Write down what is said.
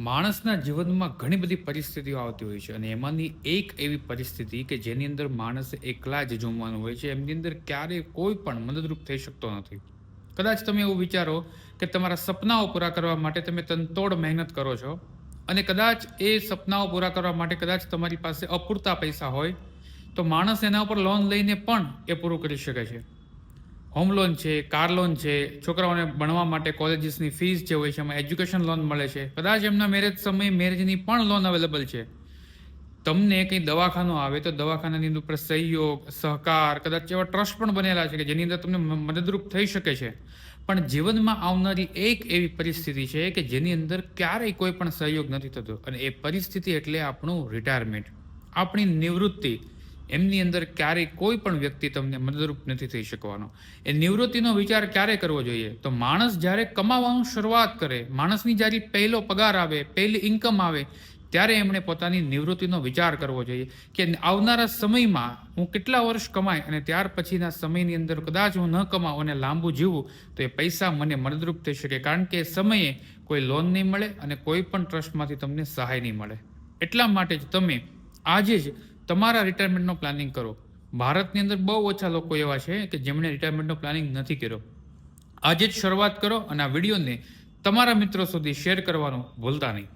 માણસના જીવનમાં ઘણી બધી પરિસ્થિતિઓ આવતી હોય છે અને એમાંની એક એવી પરિસ્થિતિ કે જેની અંદર માણસે એકલા જ ઝૂમવાનું હોય છે. એમની અંદર ક્યારેય કોઈ પણ મદદરૂપ થઈ શકતો નથી. કદાચ તમે એવું વિચારો કે તમારા સપનાઓ પૂરા કરવા માટે તમે તનતોડ મહેનત કરો છો અને કદાચ એ સપનાઓ પૂરા કરવા માટે કદાચ તમારી પાસે અપૂરતા પૈસા હોય તો માણસ એના ઉપર લોન લઈને પણ એ પૂરું કરી શકે છે. હોમ લોન છે, કાર લોન છે, છોકરાઓને ભણવા માટે કોલેજીસની ફીસ જે હોય છે એમાં એજ્યુકેશન લોન મળે છે. કદાચ એમના મેરેજ સમયે મેરેજની પણ લોન અવેલેબલ છે. તમને કંઈ દવાખાનું આવે તો દવાખાનાની ઉપર સહયોગ, સહકાર, કદાચ એવા ટ્રસ્ટ પણ બનેલા છે કે જેની અંદર તમને મદદરૂપ થઈ શકે છે. પણ જીવનમાં આવનારી એક એવી પરિસ્થિતિ છે કે જેની અંદર ક્યારેય કોઈ પણ સહયોગ નથી થતો અને એ પરિસ્થિતિ એટલે આપણું રિટાયરમેન્ટ, આપણી નિવૃત્તિ. એમની અંદર ક્યારેય કોઈ પણ વ્યક્તિ તમને મદદરૂપ નથી થઈ શકવાનો. એ નિવૃત્તિનો વિચાર ક્યારે કરવો જોઈએ? તો માણસ જ્યારે કમાવાનું શરૂઆત કરે, માણસની જ્યારે પહેલો પગાર આવે, પહેલી ઇન્કમ આવે, ત્યારે એમણે પોતાની નિવૃત્તિનો વિચાર કરવો જોઈએ કે આવનારા સમયમાં હું કેટલા વર્ષ કમાય અને ત્યાર પછીના સમયની અંદર કદાચ હું ન કમાઉં અને લાંબુ જીવું તો એ પૈસા મને મદદરૂપ થઈ શકે. કારણ કે એ સમયે કોઈ લોન નહીં મળે અને કોઈ પણ ટ્રસ્ટમાંથી તમને સહાય નહીં મળે. એટલા માટે જ તમે આજે જ તમારા રિટાયરમેન્ટનો પ્લાનિંગ કરો. ભારતની અંદર બહુ ઓછા લોકો એવા છે કે જેમણે રિટાયરમેન્ટનો પ્લાનિંગ નથી કર્યો. આજે જ શરૂઆત કરો અને આ વિડીયોને તમારા મિત્રો સુધી શેર કરવાનું ભૂલતા નહીં.